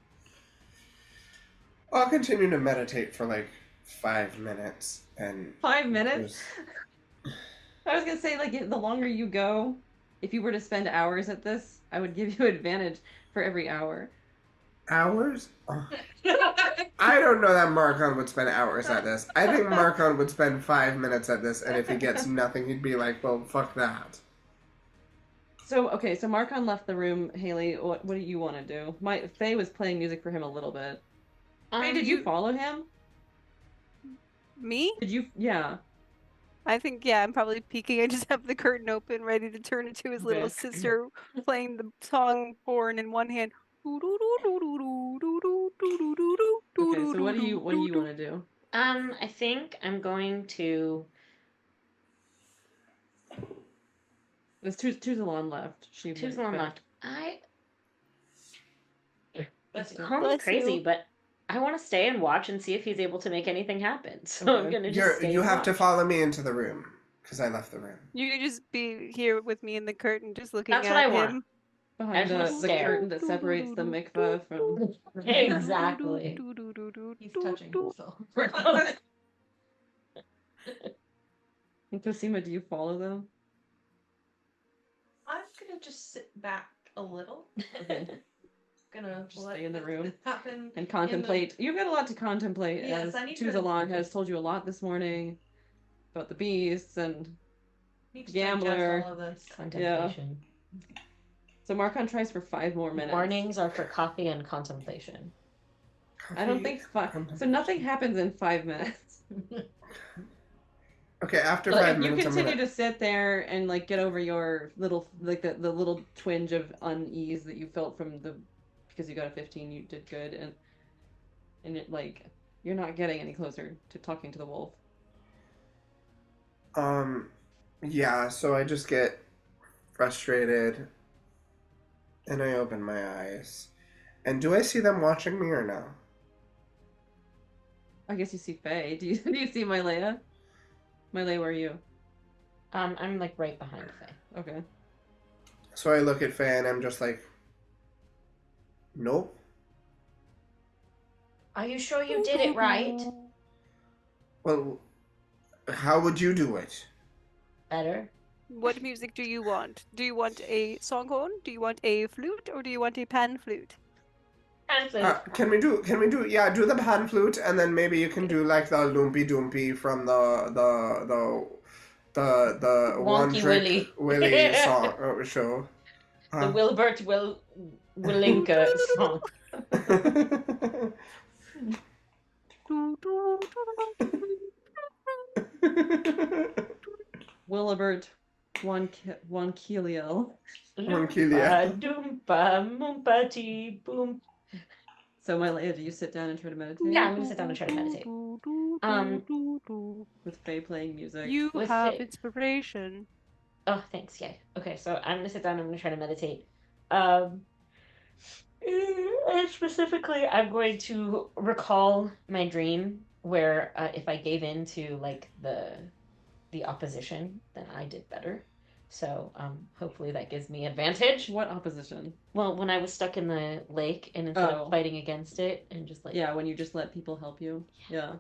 I'll continue to meditate for like 5 minutes and 5 minutes? I was gonna say, like, the longer you go, if you were to spend hours at this, I would give you advantage for every hour. Hours? Oh. I don't know that Marcon would spend hours at this. I think Marcon would spend 5 minutes at this, and if he gets nothing, he'd be like, well, fuck that. So Marcon left the room. Haley, what do you want to do? Faye was playing music for him a little bit. Faye, did you follow him? Me? Did you? Yeah. I think, I'm probably peeking. I just have the curtain open, ready to turn into his little sister playing the song horn in one hand. Okay, so what do you want to do? I think I'm going to. There's Tuzalon left. Tuzalon left. Call me crazy, but I want to stay and watch and see if he's able to make anything happen. So I'm gonna just stay. You and have watch. to follow me into the room because I left the room. You can just be here with me in the curtain, just looking That's at what I him. want. Behind the curtain that separates the mikveh from... Exactly. He's touching himself. And Kosima, do you follow them? just sit back a little. Okay. Gonna Just let stay in the this room happen and contemplate. You've got a lot to contemplate. Yes, as I need to- Tuzalon has told you a lot this morning about the beasts and Need to Gambler. digest all of this. Contemplation. so Marcon tries for 5 more minutes. Mornings are for coffee and contemplation. I don't think so. Nothing happens in 5 minutes. Okay, after But 5 if you minutes, continue to sit there and like get over your little like the little twinge of unease that you felt from the because you got a 15, you did good, and it like you're not getting any closer to talking to the wolf. Yeah, so I just get frustrated and I open my eyes. And do I see them watching me or no? I guess you see Faye. Do you see Mylea? Mylea, where are you? I'm like right behind Faye. Okay. So I look at Faye and I'm just like, nope. Are you sure you did it right? Well, how would you do it? Better. What music do you want? Do you want a songhorn? Do you want a flute? Or do you want a pan flute? Pan flute. Can we do do the pan flute and then maybe you can do like the Lumpy Doompy from the One Wonky Trick Willy song show. The Wilbert Willinka song. Willibert Wonkeliel. Wonkeliel. Doompa moompa tee boom. So Mylea, do you sit down and try to meditate? Yeah, I'm gonna sit down and try to meditate. With Faye playing music. You With have Faye. inspiration. Oh, thanks. Yay. Okay, so I'm gonna sit down. I'm gonna try to meditate. And specifically, I'm going to recall my dream where if I gave in to like the opposition, then I did better. So hopefully that gives me advantage. What opposition? Well, when I was stuck in the lake and instead of fighting against it and just like when you just let people help you. Yeah.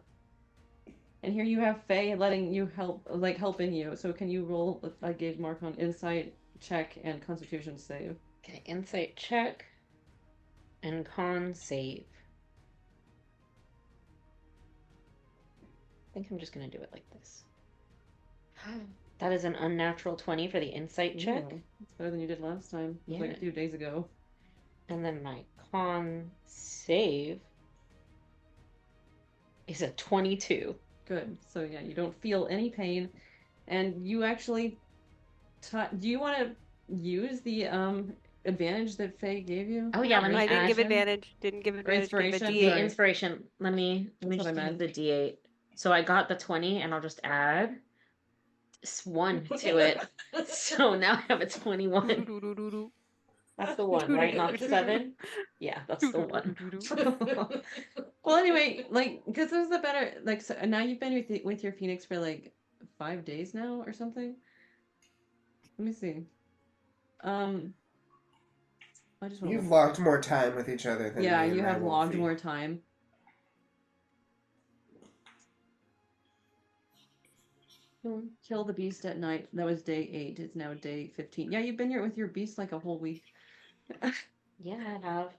And here you have Faye letting you helping you. So can you roll? I gave Marcon insight check and Constitution save. Okay, insight check and con save. I think I'm just gonna do it like this. That is an unnatural 20 for the insight check. Ooh, that's better than you did last time. It was like Yeah. a few days ago. And then my con save is a 22. Good. So yeah, you don't feel any pain, and you actually. Do you want to use the advantage that Faye gave you? Oh yeah, let me I didn't give add advantage. Didn't give advantage. Give a inspiration? D8. the inspiration. Let me That's what I just use meant. the D8. So I got the 20, and I'll just add 1 to it. So now I have a 21. That's the one, right? Not the 7? Yeah, that's the one. Well, anyway, like, because this is a better, like, so now you've been with your Phoenix for like 5 days now or something. Let me see. I just want You've logged more time with each other than yeah, me and you my have logged Wolfie. more time. Kill the beast at night. That was day 8. It's now day 15. Yeah, you've been here with your beast like a whole week. Yeah, I have.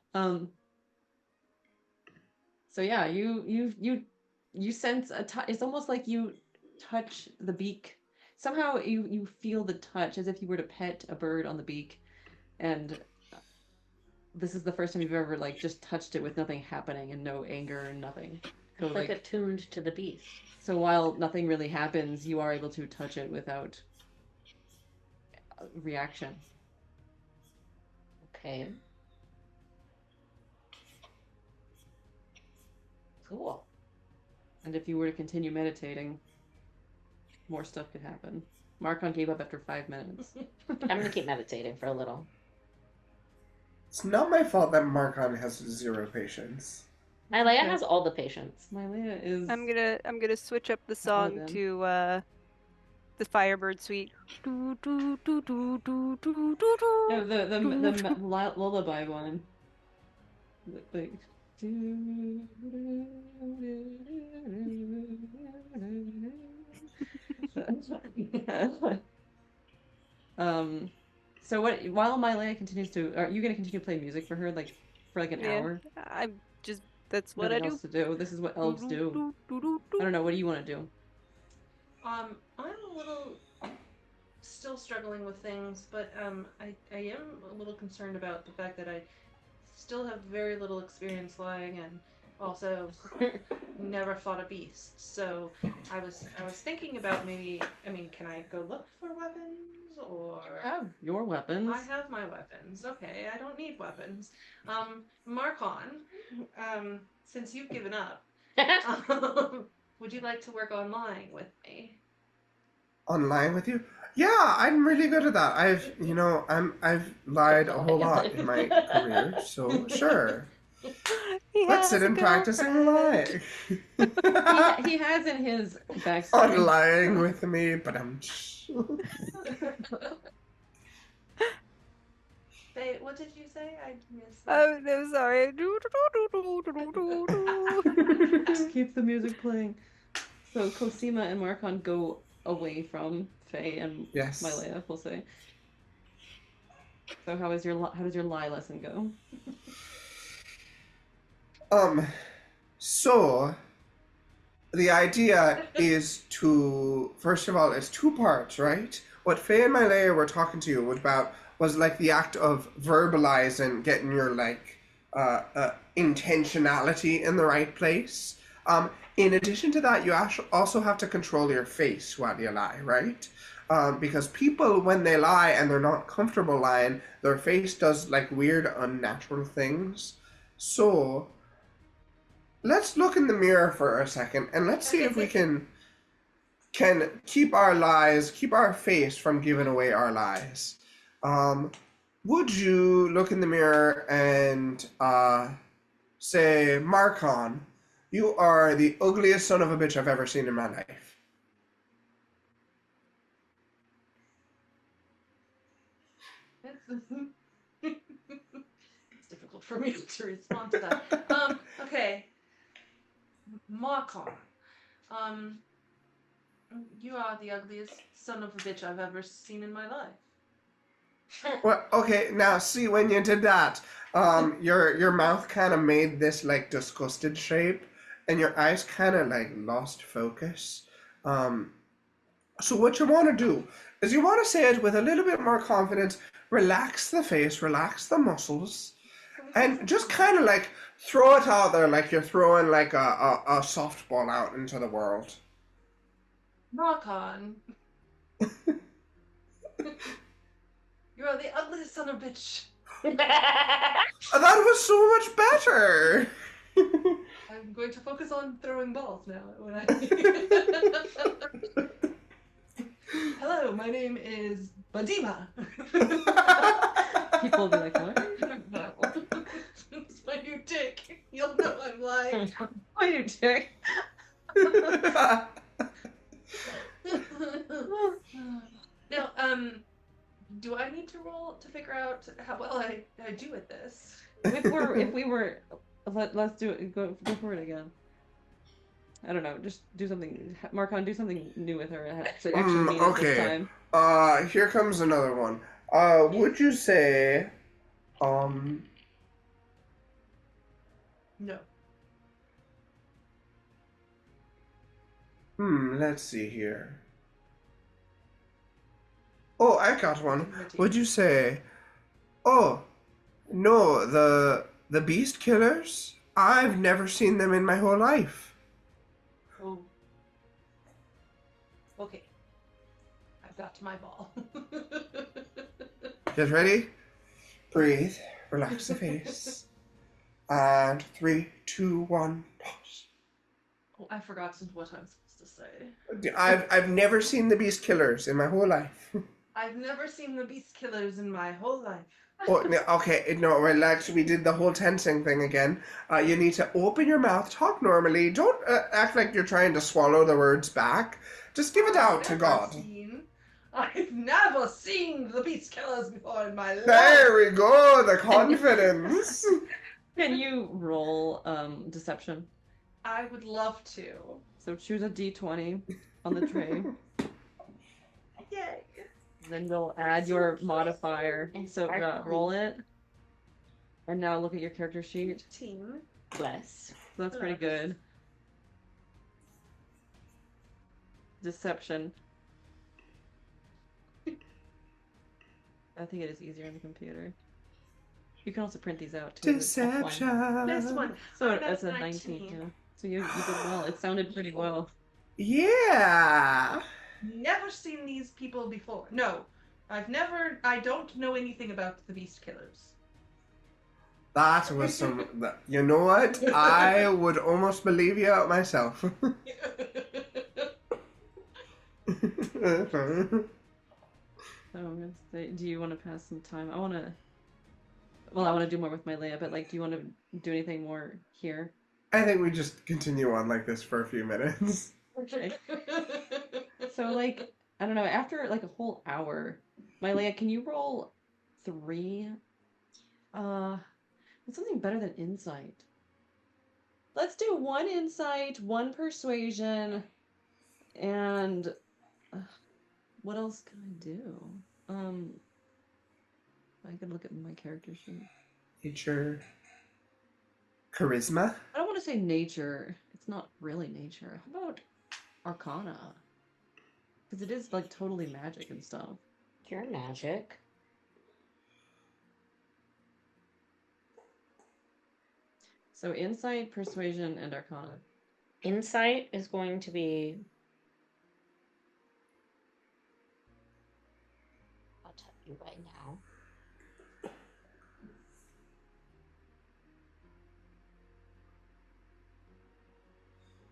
So yeah, you sense a touch. It's almost like you touch the beak. Somehow you feel the touch as if you were to pet a bird on the beak, and this is the first time you've ever like just touched it with nothing happening and no anger and nothing. So It's like attuned to the beast. So while nothing really happens, you are able to touch it without reaction. Okay. Cool. And if you were to continue meditating, more stuff could happen. Marcon gave up after 5 minutes. I'm gonna keep meditating for a little. It's not my fault that Marcon has 0 patience. Mylea Okay. has all the patience. Mylea is. I'm gonna switch up the song then. to the Firebird Suite. No, the lullaby one. Like. So what? While Mylea continues to, are you gonna continue to play music for her, like for like an Yeah, hour? I'm just that's what I Nothing do. else to do. This is what elves do. I don't know. What do you want to do? I'm a little still struggling with things, but I am a little concerned about the fact that I still have very little experience flying and also never fought a beast. So I was thinking about maybe, I mean, can I go look for weapons or Have your weapons. I have my weapons. Okay, I don't need weapons. Marcon, since you've given up, would you like to work online with me? Online with you? Yeah, I'm really good at that. I've lied a whole lot in my career, so sure. He Let's has sit a and practice and lie. He has in his On backstory. lying with me, but I'm. Faye, what did you say? I missed Oh, no, sorry. Just keep the music playing. So Kosima and Marcon go away from Faye and Yes. Mylea, we'll say. So how does your lie lesson go? So the idea is to, first of all, it's two parts, right? What Faye and Mylea were talking to you about was like the act of verbalizing, getting your like intentionality in the right place. In addition to that, you also have to control your face while you lie, right? Because people, when they lie and they're not comfortable lying, their face does like weird, unnatural things. So let's look in the mirror for a second and let's see if we can keep our face from giving away our lies. Would you look in the mirror and say, Marcon, you are the ugliest son of a bitch I've ever seen in my life? It's difficult for me to respond to that. Okay. Marcon. You are the ugliest son of a bitch I've ever seen in my life. Well, okay, now see, when you did that, your mouth kind of made this like disgusted shape, and your eyes kind of like lost focus. So what you want to do is you want to say it with a little bit more confidence. Relax the face, relax the muscles, and just kind of like throw it out there like you're throwing like a softball out into the world. Marcon. You are the ugliest son of a bitch. That was so much better. I'm going to focus on throwing balls now. Hello, my name is Badima. People will be like, what? No. It's my new dick. You'll know I'm lying. My new dick. Now, do I need to roll to figure out how well I do at this? Let's do it. Go for it again. I don't know. Just do something. Marcon, do something new with her. So actually mean it this time. Here comes another one. Would you say, No. Let's see here. Oh, I got one. Would you say, oh, no, the beast killers? I've never seen them in my whole life. Oh. Okay. I've got my ball. Get ready? Breathe. Relax the face. And 3, 2, 1, pause. Oh, I've forgotten what I'm supposed to say. I've never seen the beast killers in my whole life. I've never seen the beast killers in my whole life. Oh, no, okay, no, relax. We did the whole tensing thing again. You need to open your mouth, talk normally. Don't act like you're trying to swallow the words back. Just give it out to God. I've never seen the beast killers before in my life. There we go, the confidence. Can you roll deception? I would love to. So choose a d20 on the tray. Yay. Then you'll add your modifier. So roll it. And now look at your character sheet. 18. Bless. So that's pretty good. Deception. I think it is easier on the computer. You can also print these out too. Deception. This one. So Oh, that's that's a 19. 19, yeah. So you did well. It sounded pretty well. Yeah. Never seen these people before. No. I don't know anything about the Beast Killers. That was some. You know what? I would almost believe you out myself. So I'm gonna say, do you want to pass some time? I want to do more with my Leia, but like, do you want to do anything more here? I think we just continue on like this for a few minutes. Okay. So like, I don't know, after like a whole hour, my Leia, can you roll 3? It's something better than insight. Let's do 1 insight, 1 persuasion, and what else can I do? I could look at my character sheet. Nature. Charisma? I don't want to say nature. It's not really nature. How about arcana? Because it is like totally magic and stuff. Pure magic. So insight, persuasion, and arcana. Insight is going to be... I'll tell you right now.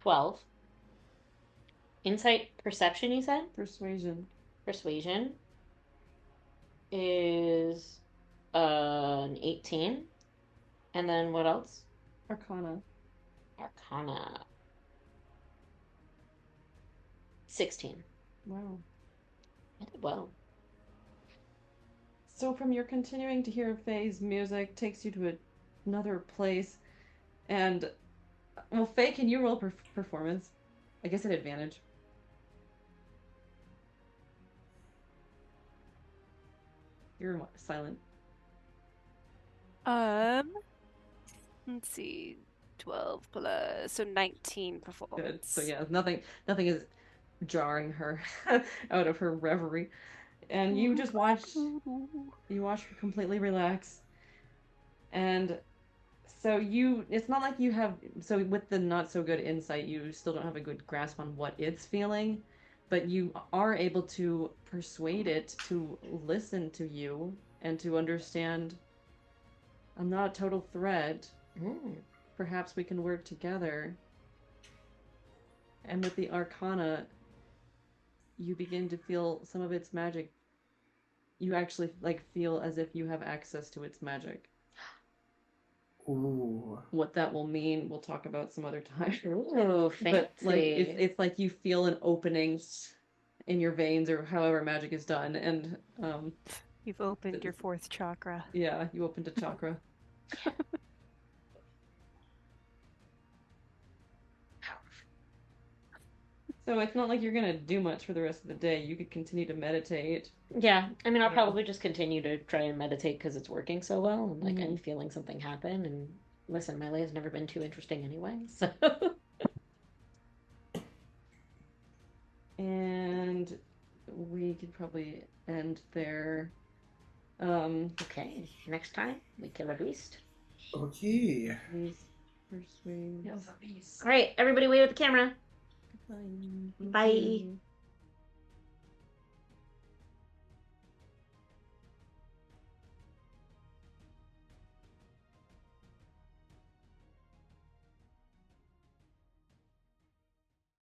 $12. Insight, perception, you said? Persuasion. Persuasion is an 18. And then what else? Arcana. Arcana. 16. Wow. I did well. So from your continuing to hear Faye's music takes you to another place, and well, Faye, can you roll performance? I guess at advantage. You're silent. Let's see. 12 plus, so 19 performance. Good. So yeah, nothing is jarring her out of her reverie. And you just watch her completely relax. And so it's not like you have, so with the not so good insight, you still don't have a good grasp on what it's feeling, but you are able to persuade it to listen to you and to understand, I'm not a total threat. Perhaps we can work together. And with the arcana, you begin to feel some of its magic. You actually like feel as if you have access to its magic. Ooh. What that will mean, we'll talk about some other time. Ooh, fancy. But like, it's like you feel an opening in your veins, or however magic is done, and You've opened your 4th chakra. yeah, you opened a chakra. So it's not like you're gonna do much for the rest of the day. You could continue to meditate. Yeah, I mean, I'll probably just continue to try and meditate because it's working so well, and like I'm feeling something happen. And listen, my lay's never been too interesting anyway, so. And we could probably end there. Okay, next time we kill a beast. Okay. Please persuade. All right, everybody, wave at the camera. Bye. Bye.